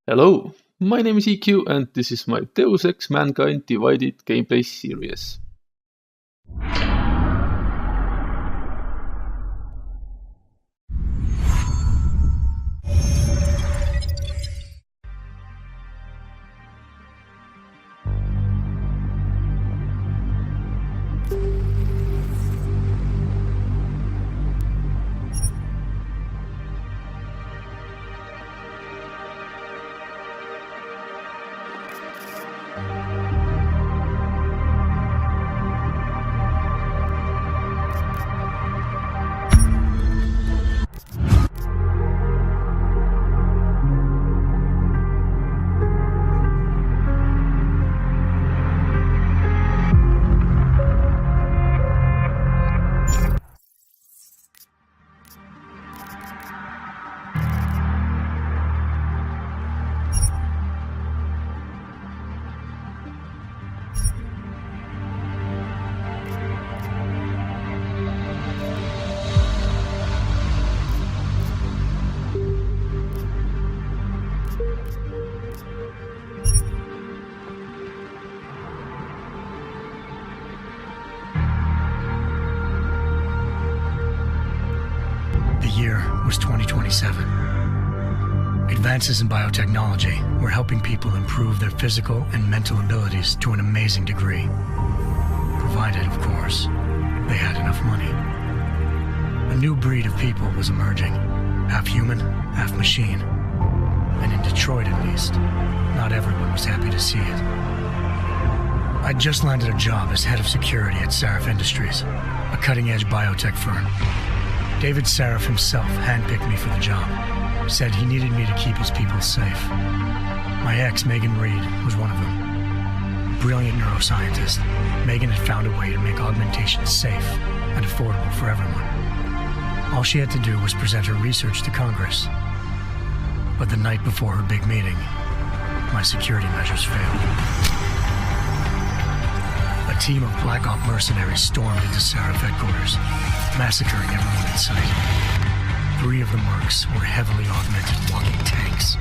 Hello, my name is EQ and this is my Deus Ex Mankind Divided gameplay series. The year was 2027. Advances in biotechnology were helping people improve their physical and mental abilities to an amazing degree. Provided, of course, they had enough money. A new breed of people was emerging, half human, half machine. And in Detroit, at least, not everyone was happy to see it. I'd just landed a job as head of security at Sarif Industries, a cutting-edge biotech firm. David Sarif himself handpicked me for the job, said he needed me to keep his people safe. My ex, Megan Reed, was one of them. Brilliant neuroscientist, Megan had found a way to make augmentation safe and affordable for everyone. All she had to do was present her research to Congress. But the night before her big meeting, my security measures failed. A team of Black Op mercenaries stormed into Sarif headquarters, massacring everyone in sight. 3 of the mercs were heavily augmented walking tanks.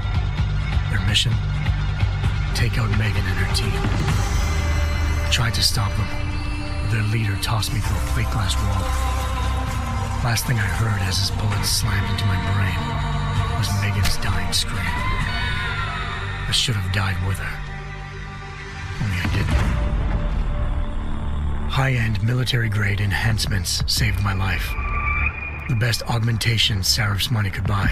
Their mission? Take out Megan and her team. I tried to stop them, but their leader tossed me through a plate glass wall. Last thing I heard as his bullets slammed into my brain was Megan's dying scream. I should have died with her. Only I didn't. High-end military-grade enhancements saved my life. The best augmentation Sarif's money could buy.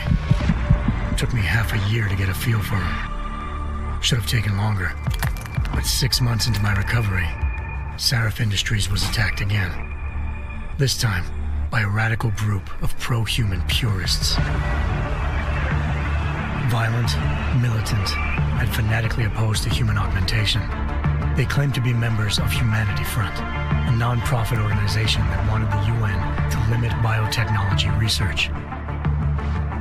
It took me half a year to get a feel for him. Should have taken longer. But 6 months into my recovery, Sarif Industries was attacked again. This time, by a radical group of pro-human purists. Violent, militant, and fanatically opposed to human augmentation. They claimed to be members of Humanity Front, a non-profit organization that wanted the UN to limit biotechnology research.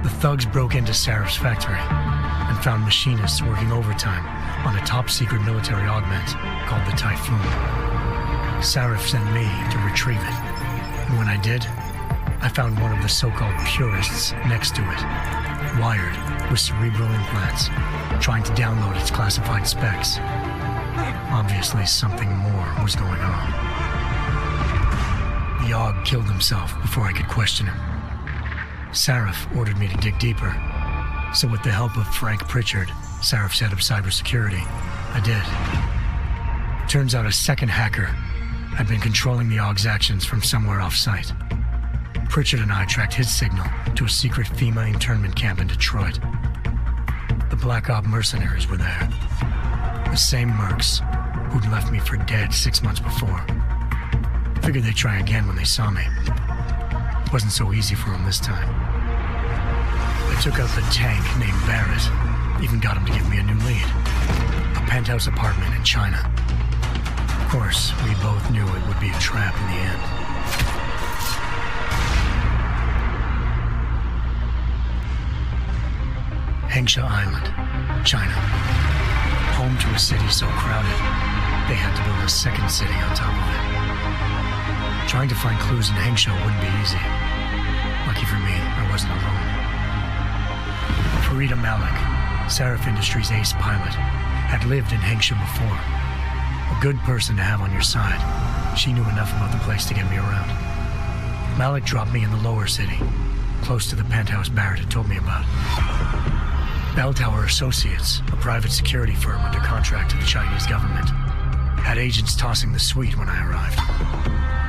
The thugs broke into Sarif's factory and found machinists working overtime on a top-secret military augment called the Typhoon. Sarif sent me to retrieve it, and when I did, I found one of the so-called purists next to it, wired with cerebral implants, trying to download its classified specs. Obviously, something more was going on. The AUG killed himself before I could question him. Sarif ordered me to dig deeper, so with the help of Frank Pritchard, Sarif's head of cybersecurity, I did. Turns out a second hacker had been controlling the AUG's actions from somewhere off-site. Pritchard and I tracked his signal to a secret FEMA internment camp in Detroit. The Black Op mercenaries were there. The same mercs who'd left me for dead 6 months before. Figured they'd try again when they saw me. It wasn't so easy for them this time. I took out the tank named Barrett, even got him to give me a new lead. A penthouse apartment in China. Of course, we both knew it would be a trap in the end. Hengsha Island, China. Home to a city so crowded, they had to build a second city on top of it. Trying to find clues in Hengsha wouldn't be easy. Lucky for me, I wasn't alone. Farida Malik, Seraph Industries' ace pilot, had lived in Hengsha before. A good person to have on your side. She knew enough about the place to get me around. Malik dropped me in the lower city, close to the penthouse Barrett had told me about. Bell Tower Associates, a private security firm under contract to the Chinese government, had agents tossing the suite when I arrived.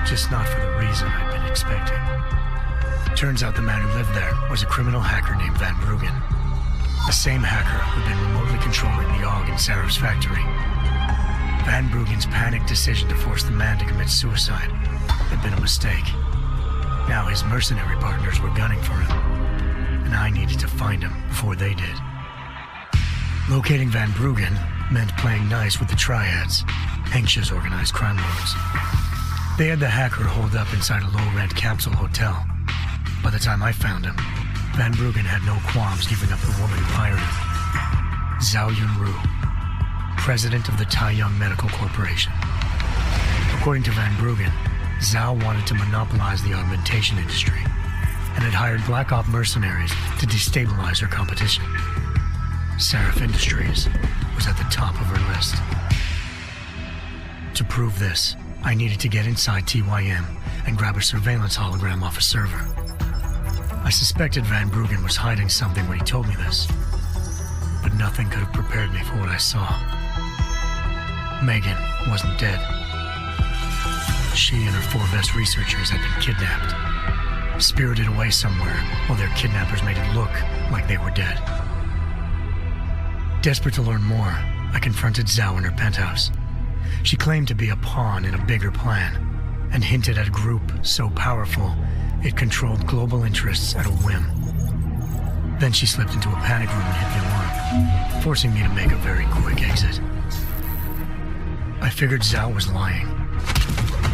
Just not for the reason I'd been expecting. Turns out the man who lived there was a criminal hacker named Van Bruggen. The same hacker who'd been remotely controlling the AUG in Sarah's factory. Van Bruggen's panicked decision to force the man to commit suicide had been a mistake. Now his mercenary partners were gunning for him, and I needed to find him before they did. Locating Van Bruggen meant playing nice with the Triads, Hengsha's organized crime lords. They had the hacker holed up inside a low-rent capsule hotel. By the time I found him, Van Bruggen had no qualms giving up the woman who hired him. Zhao Yunru, president of the Taiyang Medical Corporation. According to Van Bruggen, Zhao wanted to monopolize the augmentation industry and had hired Black Op mercenaries to destabilize her competition. Seraph Industries was at the top of her list. To prove this, I needed to get inside TYM and grab a surveillance hologram off a server. I suspected Van Bruggen was hiding something when he told me this, but nothing could have prepared me for what I saw. Megan wasn't dead. She and her 4 best researchers had been kidnapped, spirited away somewhere while their kidnappers made it look like they were dead. Desperate to learn more, I confronted Zhao in her penthouse. She claimed to be a pawn in a bigger plan, and hinted at a group so powerful it controlled global interests at a whim. Then she slipped into a panic room and hit the alarm, forcing me to make a very quick exit. I figured Zhao was lying,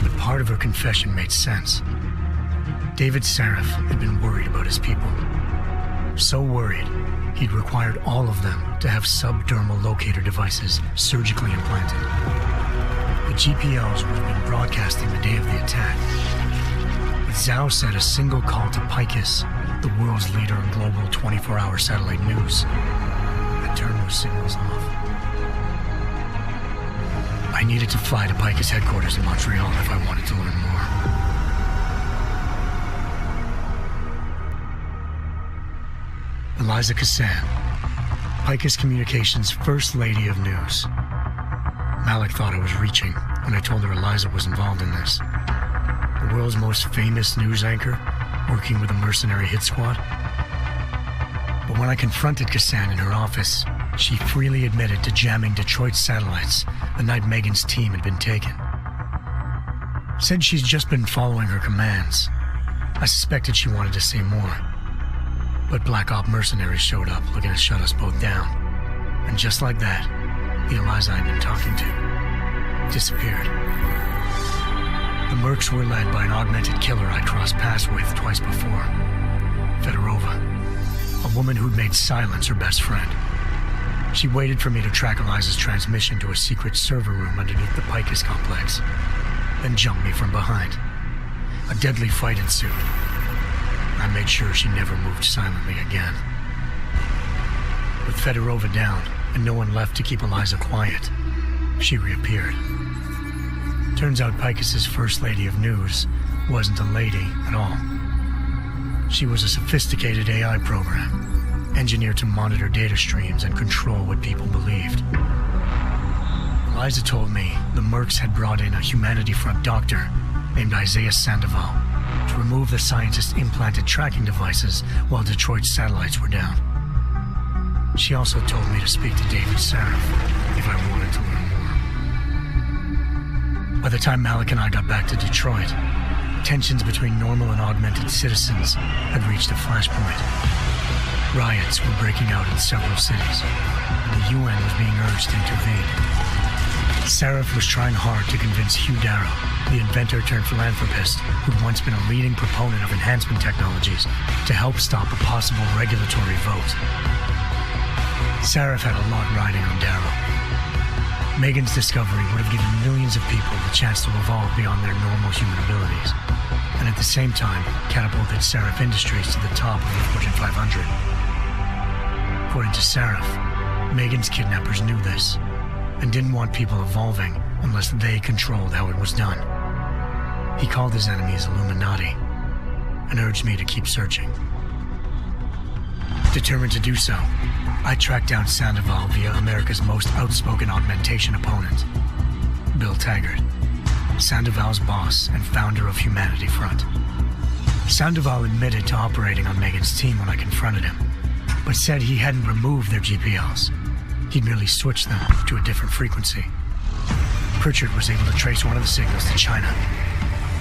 but part of her confession made sense. David Seraph had been worried about his people. So worried, he'd required all of them to have subdermal locator devices surgically implanted. The GPLs would have been broadcasting the day of the attack. But Zhao said a single call to EqEST, the world's leader in global 24-hour satellite news, had turned those signals off. I needed to fly to EqEST headquarters in Montreal if I wanted to learn more. Eliza Kassan, EqEST Communications' First Lady of News. Malik thought I was reaching when I told her Eliza was involved in this. The world's most famous news anchor, working with a mercenary hit squad. But when I confronted Kassan in her office, she freely admitted to jamming Detroit's satellites the night Megan's team had been taken. Said she's just been following her commands. I suspected she wanted to say more. But Black Op mercenaries showed up looking to shut us both down. And just like that, the Eliza I'd been talking to disappeared. The Mercs were led by an augmented killer I'd crossed paths with twice before. Fedorova, a woman who'd made silence her best friend. She waited for me to track Eliza's transmission to a secret server room underneath the EqEST complex, then jumped me from behind. A deadly fight ensued. I made sure she never moved silently again. With Fedorova down and no one left to keep Eliza quiet, she reappeared. Turns out EqEST's First Lady of News wasn't a lady at all. She was a sophisticated AI program, engineered to monitor data streams and control what people believed. Eliza told me the Mercs had brought in a Humanity Front doctor named Isaiah Sandoval to remove the scientist's implanted tracking devices while Detroit's satellites were down. She also told me to speak to David Seraph if I wanted to learn more. By the time Malik and I got back to Detroit, tensions between normal and augmented citizens had reached a flashpoint. Riots were breaking out in several cities, and the UN was being urged to intervene. Seraph was trying hard to convince Hugh Darrow, the inventor-turned-philanthropist who'd once been a leading proponent of enhancement technologies, to help stop a possible regulatory vote. Seraph had a lot riding on Darrow. Megan's discovery would have given millions of people the chance to evolve beyond their normal human abilities, and at the same time catapulted Seraph Industries to the top of the Fortune 500. According to Seraph, Megan's kidnappers knew this and didn't want people evolving unless they controlled how it was done. He called his enemies Illuminati and urged me to keep searching. Determined to do so, I tracked down Sandoval via America's most outspoken augmentation opponent, Bill Taggart, Sandoval's boss and founder of Humanity Front. Sandoval admitted to operating on Megan's team when I confronted him, but said he hadn't removed their GPLs. He'd merely switched them to a different frequency. Pritchard was able to trace one of the signals to China.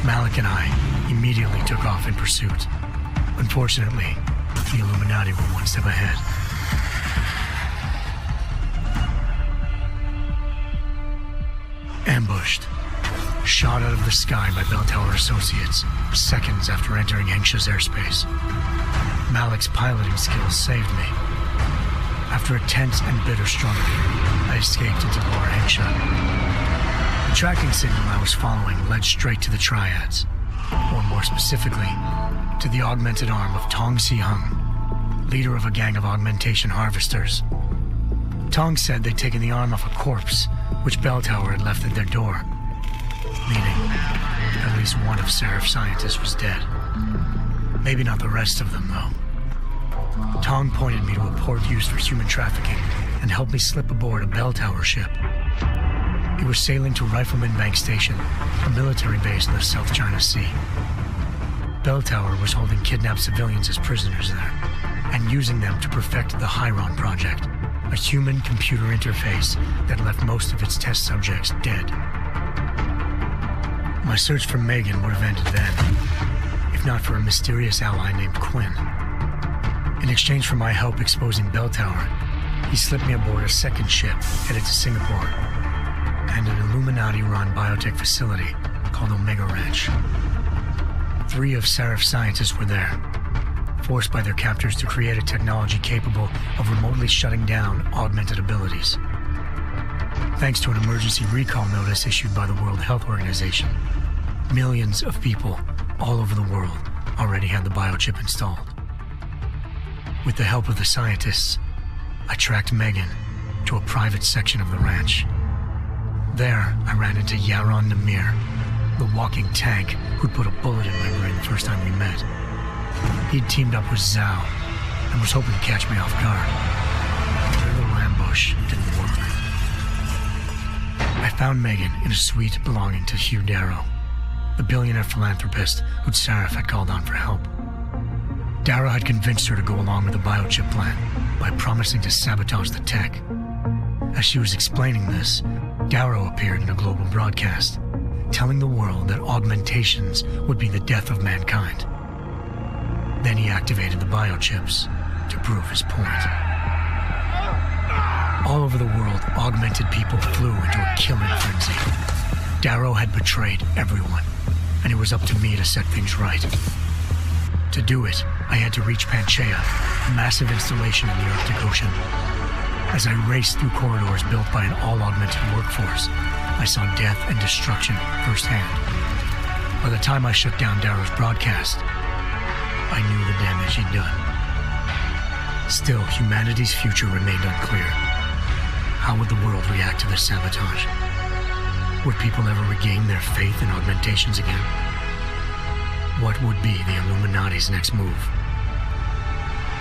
Malik and I immediately took off in pursuit. Unfortunately, the Illuminati were one step ahead. Ambushed. Shot out of the sky by Bell Tower Associates, seconds after entering Hengsha's airspace. Malik's piloting skills saved me. After a tense and bitter struggle, I escaped into Lower Hengsha. The tracking signal I was following led straight to the Triads, or more specifically, to the augmented arm of Tong Si-hung, leader of a gang of augmentation harvesters. Tong said they'd taken the arm off a corpse, which Bell Tower had left at their door, meaning at least one of Seraph's scientists was dead. Maybe not the rest of them, though. Tong pointed me to a port used for human trafficking and helped me slip aboard a Bell Tower ship. It was sailing to Rifleman Bank Station, a military base in the South China Sea. Bell Tower was holding kidnapped civilians as prisoners there, and using them to perfect the Hyron Project, a human-computer interface that left most of its test subjects dead. My search for Megan would have ended then, if not for a mysterious ally named Quinn. In exchange for my help exposing Bell Tower, he slipped me aboard a second ship headed to Singapore and an Illuminati-run biotech facility called Omega Ranch. 3 of Seraph's scientists were there, forced by their captors to create a technology capable of remotely shutting down augmented abilities. Thanks to an emergency recall notice issued by the World Health Organization, millions of people all over the world already had the biochip installed. With the help of the scientists, I tracked Megan to a private section of the ranch. There, I ran into Yaron Namir, the walking tank who'd put a bullet in my brain the first time we met. He'd teamed up with Zhao and was hoping to catch me off guard. Their little ambush didn't work. I found Megan in a suite belonging to Hugh Darrow, the billionaire philanthropist who'd Seraph had called on for help. Darrow had convinced her to go along with the biochip plan by promising to sabotage the tech. As she was explaining this, Darrow appeared in a global broadcast, telling the world that augmentations would be the death of mankind. Then he activated the biochips to prove his point. All over the world, augmented people flew into a killing frenzy. Darrow had betrayed everyone, and it was up to me to set things right. To do it, I had to reach Panchaea, a massive installation in the Arctic Ocean. As I raced through corridors built by an all-augmented workforce, I saw death and destruction firsthand. By the time I shut down Darrow's broadcast, I knew the damage he'd done. Still, humanity's future remained unclear. How would the world react to this sabotage? Would people ever regain their faith in augmentations again? What would be the Illuminati's next move?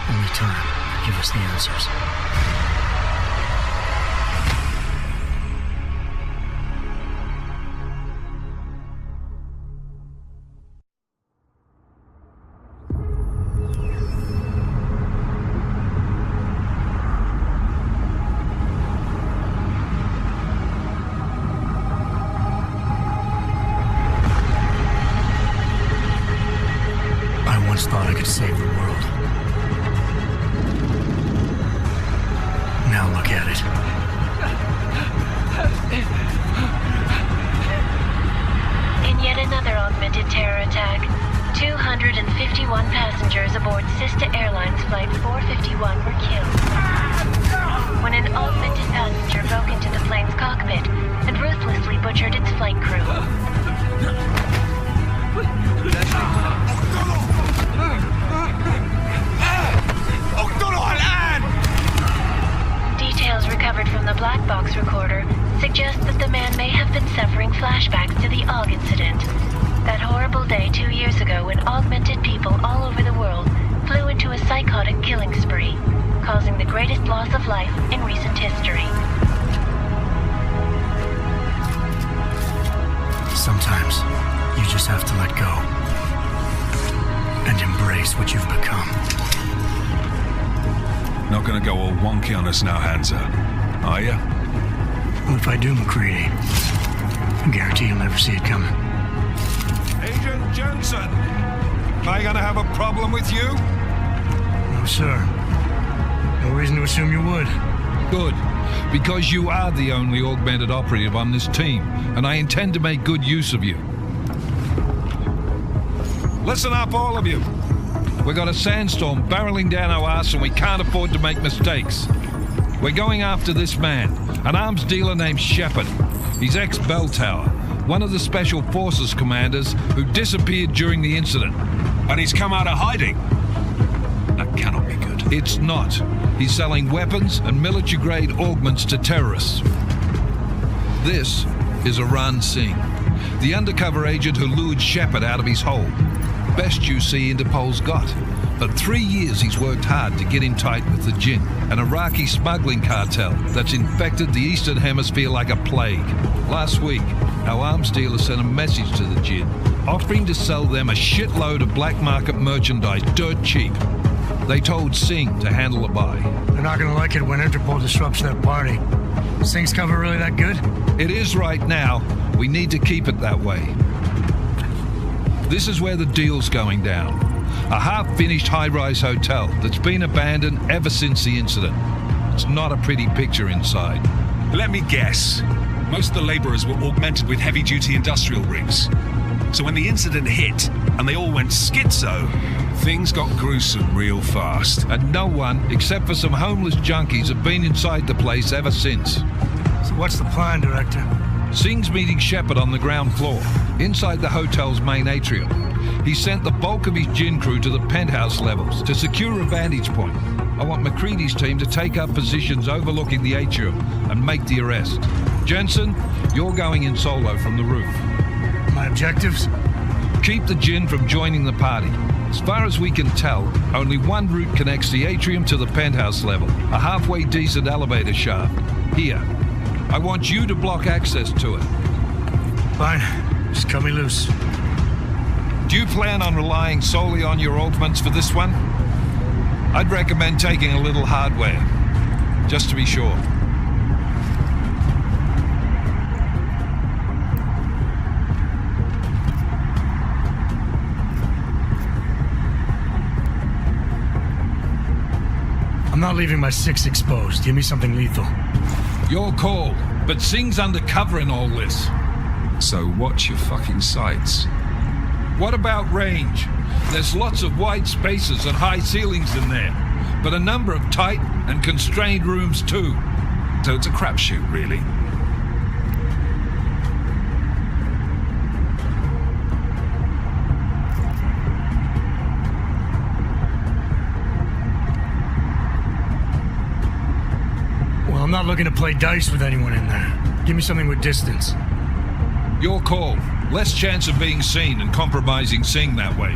Only time could give us the answers. Thought I could save the world. Now look at it. In yet another augmented terror attack, 251 passengers aboard Sista Airlines Flight 451 were killed when an augmented passenger broke into the plane's cockpit and ruthlessly butchered its flight crew. Details flashbacks to the AUG incident. That horrible day 2 years ago when augmented people all over the world flew into a psychotic killing spree, causing the greatest loss of life in recent history. Sometimes you just have to let go and embrace what you've become. Not gonna go all wonky on us now, Hansa, are ya? Well, if I do, McCready, I guarantee you'll never see it coming. Agent Jensen! Am I gonna have a problem with you? No, sir. No reason to assume you would. Good, because you are the only augmented operative on this team, and I intend to make good use of you. Listen up, all of you. We got a sandstorm barreling down our ass and we can't afford to make mistakes. We're going after this man, an arms dealer named Shepard. He's ex-Bell Tower, one of the Special Forces commanders who disappeared during the incident. And he's come out of hiding. That cannot be good. It's not. He's selling weapons and military-grade augments to terrorists. This is Aran Singh, the undercover agent who lured Shepard out of his hole. Best you see Interpol's got. For 3 years he's worked hard to get in tight with the Jinn, an Iraqi smuggling cartel that's infected the Eastern Hemisphere like a plague. Last week, our arms dealer sent a message to the Jinn, offering to sell them a shitload of black market merchandise dirt cheap. They told Singh to handle the buy. They're not gonna like it when Interpol disrupts their party. Singh's cover really that good? It is right now. We need to keep it that way. This is where the deal's going down. A half-finished high-rise hotel that's been abandoned ever since the incident. It's not a pretty picture inside. Let me guess. Most of the laborers were augmented with heavy-duty industrial rigs. So when the incident hit and they all went schizo, things got gruesome real fast. And no one, except for some homeless junkies, have been inside the place ever since. So what's the plan, Director? Singh's meeting Shepard on the ground floor, inside the hotel's main atrium. He sent the bulk of his Jinn crew to the penthouse levels to secure a vantage point. I want McCready's team to take up positions overlooking the atrium and make the arrest. Jensen, you're going in solo from the roof. My objectives? Keep the Jinn from joining the party. As far as we can tell, only one route connects the atrium to the penthouse level, a halfway decent elevator shaft. Here. I want you to block access to it. Fine. Just cut me loose. Do you plan on relying solely on your augments for this one? I'd recommend taking a little hardware, just to be sure. I'm not leaving my 6 exposed. Give me something lethal. Your call, but Singh's undercover in all this. So watch your fucking sights. What about range? There's lots of wide spaces and high ceilings in there, but a number of tight and constrained rooms too. So it's a crapshoot, really. Well, I'm not looking to play dice with anyone in there. Give me something with distance. Your call. Less chance of being seen and compromising Singh that way.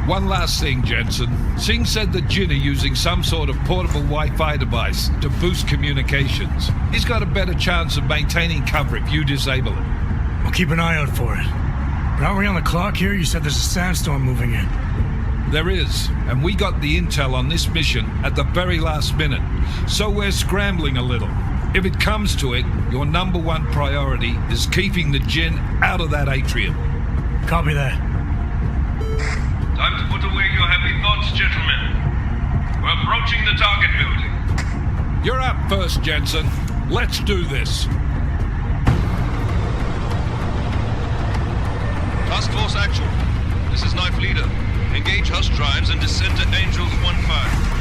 One last thing, Jensen. Singh said the Jinn are using some sort of portable Wi-Fi device to boost communications. He's got a better chance of maintaining cover if you disable it. I'll keep an eye out for it. But aren't we on the clock here? You said there's a sandstorm moving in. There is, and we got the intel on this mission at the very last minute, so we're scrambling a little. If it comes to it, your number one priority is keeping the Jinn out of that atrium. Copy that. Time to put away your happy thoughts, gentlemen. We're approaching the target building. You're up first, Jensen. Let's do this. Task Force Actual. This is Knife Leader. Engage Hush drives and descend to Angels 1-5.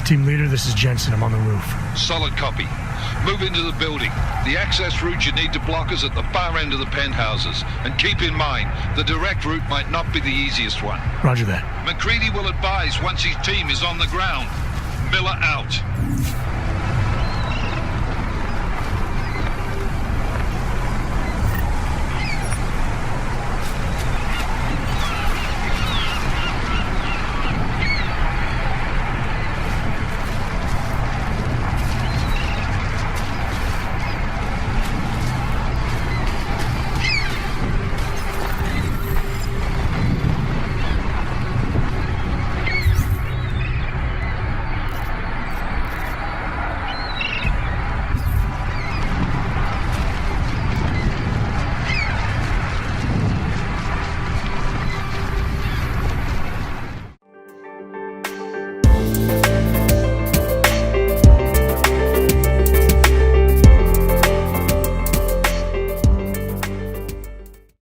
Team leader, this is Jensen. I'm on the roof. Solid copy. Move into the building. The access route you need to block is at the far end of the penthouses. And keep in mind, the direct route might not be the easiest one. Roger that. McCready will advise once his team is on the ground. Miller out.